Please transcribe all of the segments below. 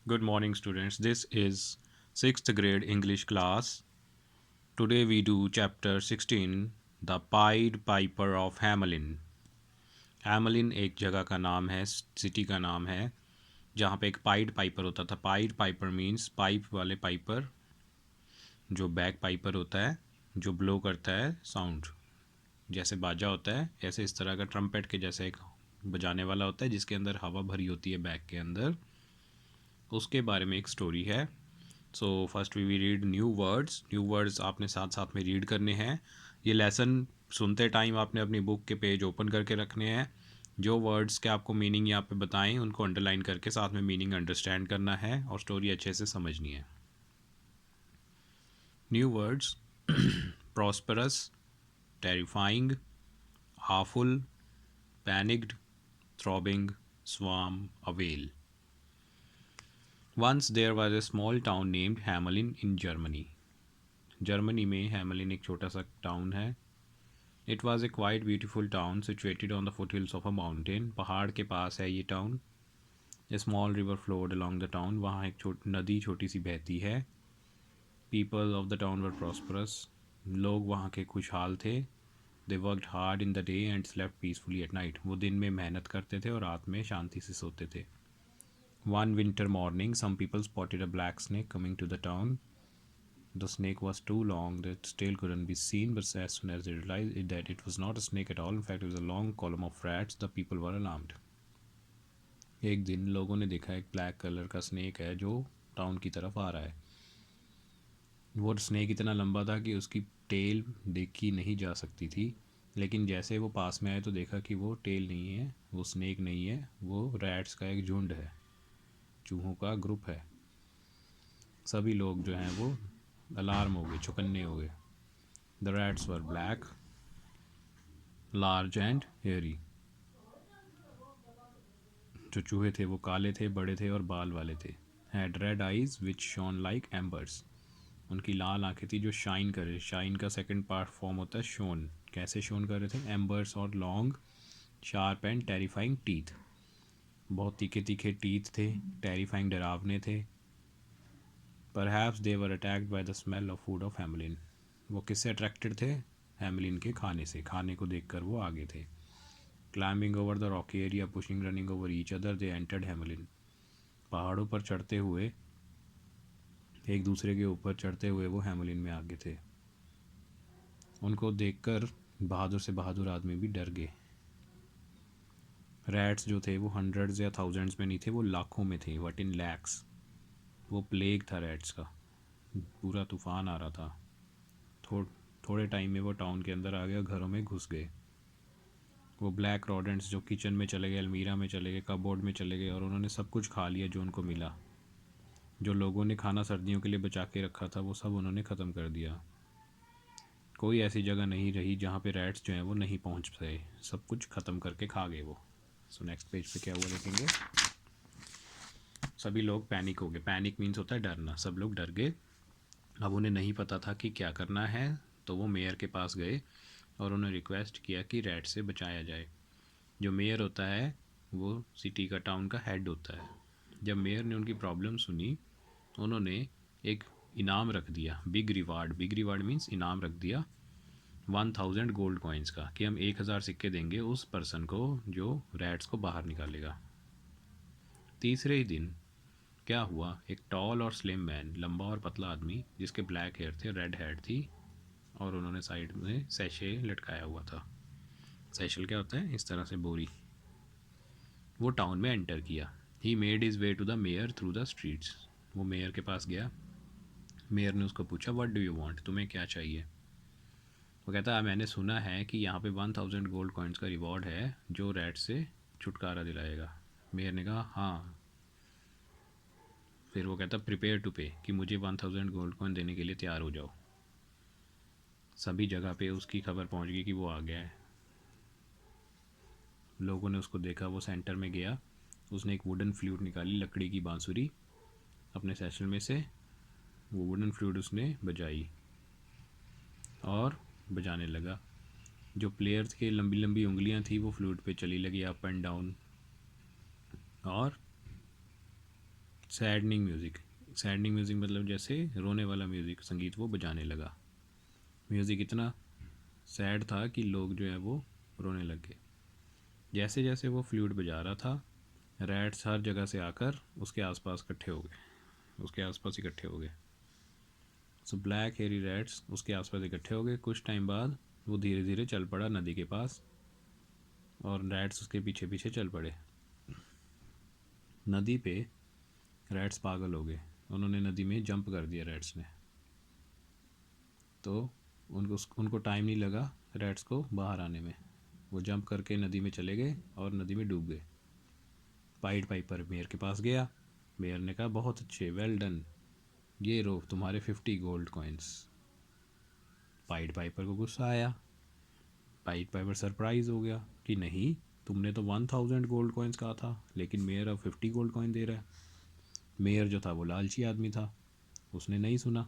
Good morning, students. This is sixth grade English class. Today we do chapter 16, The Pied Piper of Hamelin. Hamelin एक जगह का नाम है, city का नाम है, जहाँ पे एक पाइड पाइपर होता था. पाइड पाइपर मीन्स पाइप वाले पाइपर, जो बैक पाइपर होता है, जो ब्लो करता है साउंड. जैसे बाजा होता है, ऐसे इस तरह का ट्रम्पेट के जैसे एक बजाने वाला होता है जिसके अंदर हवा भरी होती है बैक के अंदर. उसके बारे में एक स्टोरी है. So first we read new words आपने साथ साथ में रीड करने हैं. ये लेसन सुनते टाइम आपने अपनी बुक के पेज ओपन करके रखने हैं. जो वर्ड्स के आपको मीनिंग यहाँ पे बताएं उनको अंडरलाइन करके साथ में मीनिंग अंडरस्टैंड करना है और स्टोरी अच्छे से समझनी है. New words: prosperous, terrifying, awful, panicked, throbbing, swarm, avail. Once there was a small town named Hamelin in Germany. Germany में हैमलिन एक छोटा सा टाउन है. It was A quite beautiful town situated on the foot hills of a mountain. पहाड़ के पास है ये town. A small river flowed along the town. वहाँ एक नदी छोटी सी बहती है. People of the town were prosperous. लोग वहाँ के खुशहाल थे. They worked hard in the day and slept peacefully at night. वो दिन में मेहनत करते थे और रात में शांति से सोते थे. One winter morning some people spotted a black snake coming to the town. The snake was too long that its tail couldn't be seen, but as soon as they realized that it was not a snake at all, in fact it was a long column of rats, the people were alarmed. एक दिन लोगों ने देखा एक black colour का snake है जो town की तरफ आ रहा है. वो स्नेक इतना लंबा था कि उसकी टेल देखी नहीं जा सकती थी. लेकिन जैसे वो पास में आए तो देखा कि वो टेल नहीं है, वो स्नेक नहीं है, वो रैट्स का एक झुंड है, चूहों का ग्रुप है. सभी लोग जो हैं वो अलार्म हो गए, चौकन्ने हो गए. The rats were black, large and hairy. जो चूहे थे वो काले थे, बड़े थे और बाल वाले थे. Had red eyes which shown like एम्बर्स. उनकी लाल आंखें थी जो शाइन कर रहे. शाइन का सेकंड पार्ट फॉर्म होता है शोन. कैसे शोन कर रहे थे? एम्बर्स. और long sharp and terrifying teeth. बहुत तीखे तीखे टीथ थे. टेरिफाइंग डरावने थे. Perhaps they were attacked by the smell of food of Hamelin. वो किससे अट्रैक्टेड थे? हैमलिन के खाने से. खाने को देखकर वो आगे थे. Climbing over the Rocky area, pushing, running over each other, they entered Hamelin. पहाड़ों पर चढ़ते हुए, एक दूसरे के ऊपर चढ़ते हुए वो हैमलिन में आगे थे. उनको देखकर बहादुर से बहादुर आदमी भी डर गए. रैट्स जो थे वो हंड्रेड्स या थाउजेंड्स में नहीं थे, वो लाखों में थे. वट इन लैक्स. वो प्लेग था रैट्स का. पूरा तूफान आ रहा था. थोड़े टाइम में वो टाउन के अंदर आ गया, घरों में घुस गए. वो ब्लैक रॉडेंट्स जो किचन में चले गए, अलमीरा में चले गए, कपबोर्ड में चले गए और उन्होंने सब कुछ खा लिया जो उनको मिला. जो लोगों ने खाना सर्दियों के लिए बचा के रखा था वो सब उन्होंने ख़त्म कर दिया. कोई ऐसी जगह नहीं रही जहाँ पे रैट्स जो हैं वो नहीं पहुँच पाए. सब कुछ ख़त्म करके खा गए वो. सो नेक्स्ट पेज पे क्या हुआ देखेंगे. सभी लोग पैनिक हो गए. पैनिक मीन्स होता है डरना. सब लोग डर गए. अब उन्हें नहीं पता था कि क्या करना है, तो वो मेयर के पास गए और उन्हें रिक्वेस्ट किया कि रैट से बचाया जाए. जो मेयर होता है वो सिटी का, टाउन का हेड होता है. जब मेयर ने उनकी प्रॉब्लम सुनी, उन्होंने एक इनाम रख दिया. Big reward. Big reward means इनाम रख दिया 1000 गोल्ड कॉइन्स का, कि हम 1000 सिक्के देंगे उस पर्सन को जो रैट्स को बाहर निकालेगा. तीसरे ही दिन क्या हुआ, एक टॉल और स्लिम मैन, लंबा और पतला आदमी जिसके ब्लैक हेयर थे, रेड हेड थी, और उन्होंने साइड में सैशे लटकाया हुआ था. सैशल क्या होता है? इस तरह से बोरी. वो टाउन में एंटर किया. He made his way to the mayor through the streets. वो मेयर के पास गया. मेयर ने उसको पूछा, व्हाट डू यू वांट, तुम्हें क्या चाहिए? वो कहता है, मैंने सुना है कि यहाँ पे 1000 गोल्ड कॉइन्स का रिवॉर्ड है जो रैट से छुटकारा दिलाएगा. मेयर ने कहा हाँ. फिर वो कहता, प्रिपेयर टू पे, कि मुझे 1000 गोल्ड कॉइन देने के लिए तैयार हो जाओ. सभी जगह पे उसकी खबर पहुंच गई कि वो आ गया है. लोगों ने उसको देखा. वो सेंटर में गया. उसने एक वुडन फ्लूट निकाली, लकड़ी की बांसुरी, अपने सेशन में से. वो वुडन फ्लूट उसने बजाई और बजाने लगा. जो प्लेयर के लंबी लंबी उंगलियां थी वो फ्लूट पे चली लगी, अप एंड डाउन. और सैडनिंग म्यूज़िक, सैडनिंग म्यूज़िक मतलब जैसे रोने वाला म्यूज़िक, संगीत वो बजाने लगा। म्यूज़िक इतना सैड था कि लोग जो है वो रोने लग गए। जैसे जैसे वो फ्लूट बजा रहा था, रैट्स हर जगह से आकर उसके आसपास इकट्ठे हो गए, उसके आसपास इकट्ठे हो गए। सो ब्लैक हेरी रैट्स उसके आसपास इकट्ठे हो गए। कुछ टाइम बाद वो धीरे धीरे चल पड़ा नदी के पास, और रैट्स उसके पीछे पीछे चल पड़े। नदी पे रैट्स पागल हो गए, उन्होंने नदी में जंप कर दिया रैट्स ने। तो उनको टाइम नहीं लगा रैट्स को बाहर आने में, वो जंप करके नदी में चले गए और नदी में डूब गए। पाइड पाइपर मेयर के पास गया। मेयर ने कहा बहुत अच्छे, वेल डन, ये रो तुम्हारे 50 गोल्ड कॉइन्स। पाइड पाइपर को गुस्सा आया। पाइड पाइपर सरप्राइज हो गया कि नहीं, तुमने तो 1000 गोल्ड कॉइन्स कहा था, लेकिन मेयर अब 50 गोल्ड कॉइन दे रहा है। मेयर जो था वो लालची आदमी था, उसने नहीं सुना।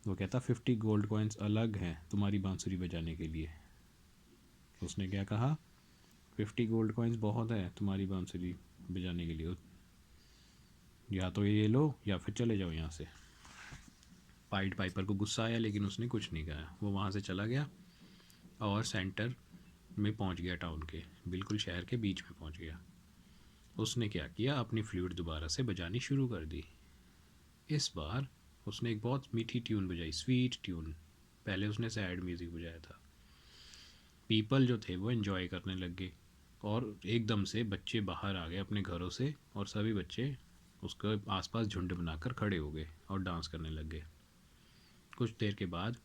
वो कहता 50 गोल्ड कॉइन्स अलग हैं तुम्हारी बांसुरी बजाने के लिए। उसने क्या कहा, 50 गोल्ड कॉइन्स बहुत है तुम्हारी बांसुरी बजाने के लिए, या तो ये लो या फिर चले जाओ यहाँ से। पाइड पाइपर को गुस्सा आया, लेकिन उसने कुछ नहीं कहा। वो वहाँ से चला गया और सेंटर में पहुँच गया, टाउन के बिल्कुल शहर के बीच में पहुँच गया। उसने क्या किया, अपनी फ्लूट दोबारा से बजानी शुरू कर दी। इस बार उसने एक बहुत मीठी ट्यून बजाई, स्वीट ट्यून। पहले उसने सैड म्यूज़िक बजाया था। पीपल जो थे वो एंजॉय करने लग गए, और एकदम से बच्चे बाहर आ गए अपने घरों से, और सभी बच्चे उसके आसपास झुंड बनाकर खड़े हो गए और डांस करने लग गए। कुछ देर के बाद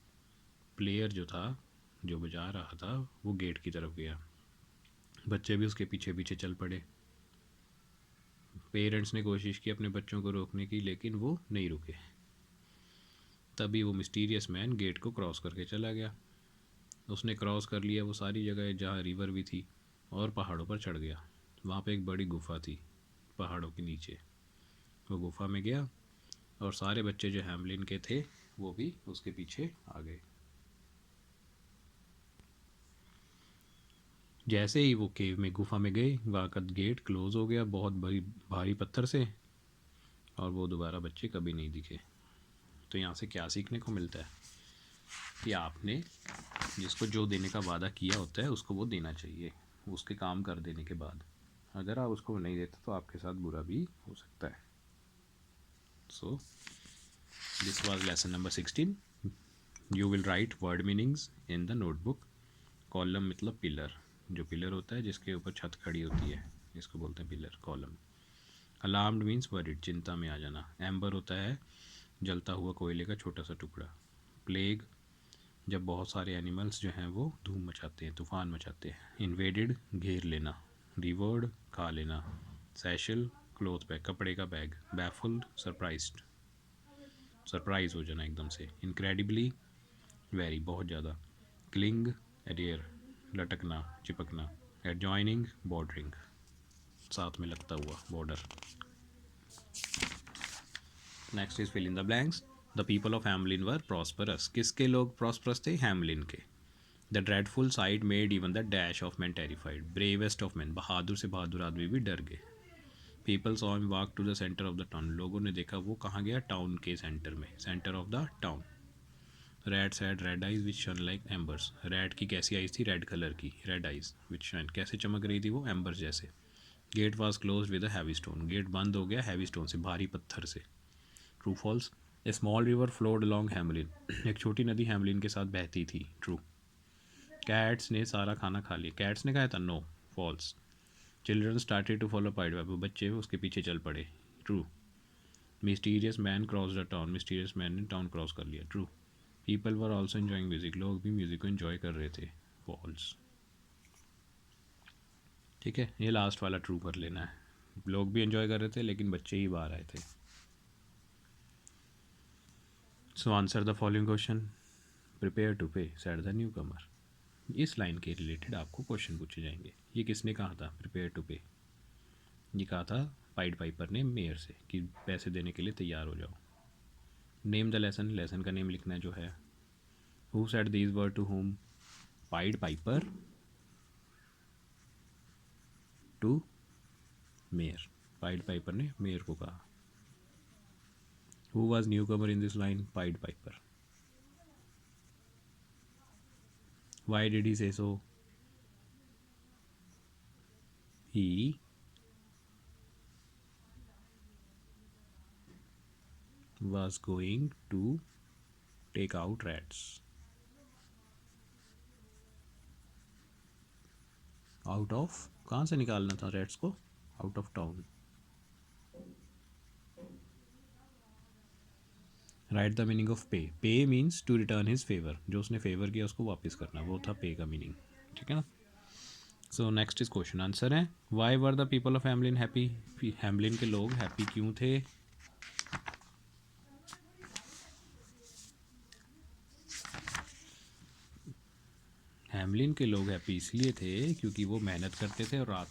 प्लेयर जो था, जो बजा रहा था, वो गेट की तरफ गया। बच्चे भी उसके पीछे पीछे चल पड़े। पेरेंट्स ने कोशिश की अपने बच्चों को रोकने की, लेकिन वो नहीं रुके। तभी वो मिस्टीरियस मैन गेट को क्रॉस करके चला गया। उसने क्रॉस कर लिया वो सारी जगह जहाँ रिवर भी थी, और पहाड़ों पर चढ़ गया। वहाँ पे एक बड़ी गुफा थी पहाड़ों के नीचे। वो गुफा में गया, और सारे बच्चे जो हैमलिन के थे वो भी उसके पीछे आ गए। जैसे ही वो केव में, गुफा में गए, वहाँ का गेट क्लोज हो गया बहुत बड़ी भारी पत्थर से, और वो दोबारा बच्चे कभी नहीं दिखे। तो यहाँ से क्या सीखने को मिलता है कि आपने जिसको जो देने का वादा किया होता है उसको वो देना चाहिए, उसके काम कर देने के बाद। अगर आप उसको नहीं देते तो आपके साथ बुरा भी हो सकता है। So this was lesson number 16। You will write word meanings in the notebook. Column मतलब पिलर, जो पिलर होता है जिसके ऊपर छत खड़ी होती है, इसको बोलते हैं pillar, column. Alarmed means worried, चिंता में आ जाना। एम्बर होता है जलता हुआ कोयले का छोटा सा टुकड़ा। प्लेग, जब बहुत सारे एनिमल्स जो हैं वो धूम मचाते हैं, तूफान मचाते हैं। इन्वेडेड, घेर लेना। रिवर्ड, खा लेना। सैशल, क्लोथ बैग, कपड़े का बैग। बैफुल्ड, सरप्राइज्ड, सरप्राइज हो जाना एकदम से। इनक्रेडिबली, वेरी, बहुत ज़्यादा। क्लिंग, एडियर, लटकना, चिपकना। एडजॉइनिंग, बॉर्डरिंग, साथ में लगता हुआ, border. Next is fill in the blanks. The people of Hamelin were prosperous. किसके लोग प्रॉस्परस थे? हैमलिन के। The dreadful sight made even the dash of man terrified. Bravest of man, बहादुर से बहादुर आदमी भी डर गए। People saw him walk to the centre of the town. लोगों ने देखा वो कहाँ गया? टाउन के सेंटर में, centre of the town. Rats had red eyes which shone like embers. Rat की कैसी आइज थी? रेड कलर की, रेड आइज विच शन, कैसे चमक रही थी वो? एम्बर्स जैसे। Gate was close with a heavy stone. Gate बंद हो गया हैवी स्टोन से, भारी पत्थर से। True false. A small river flowed along Hamelin. एक छोटी नदी हैमलिन के साथ बहती थी। ट्रू। कैट्स ने सारा खाना खा लिया। कैट्स ने कहा था। No, false. Children started to follow Pied Piper. बच्चे उसके पीछे चल पड़े। True. Mysterious man cross the town. Mysterious man ने टाउन क्रॉस कर लिया। True. People were also enjoying music. लोग भी म्यूजिक को एंजॉय कर रहे थे। फॉल्स। ठीक है, ये लास्ट वाला ट्रू कर लेना है। लोग भी एंजॉय कर रहे थे, लेकिन बच्चे ही बाहर आए थे। So answer the following question. Prepare to pay, said the newcomer. इस लाइन के रिलेटेड आपको क्वेश्चन पूछे जाएंगे। ये किसने कहा था प्रिपेयर टू पे? ये कहा था पाइड पाइपर ने मेयर से कि पैसे देने के लिए तैयार हो जाओ। नेम द लेसन, लेसन का नेम लिखना है जो है। Who said these word to whom? Pied Piper to mayor. Pied Piper ने मेयर को कहा। Who was newcomer in this line? Pied Piper. Why did he say so? He was going to take out rats. Out of, कहाँ से निकालना था rats को? Out of town. Write the meaning of pay. Pay means to return his favor. जो उसने favor किया उसको वापस करना, वो था pay का meaning. ठीक है ना? So next is question. Answer है Why were the people of Hamlin happy? Hamlin के लोग happy क्यों थे? हैमलिन के लोग हैप्पी इसलिए थे क्योंकि वो मेहनत करते थे और रात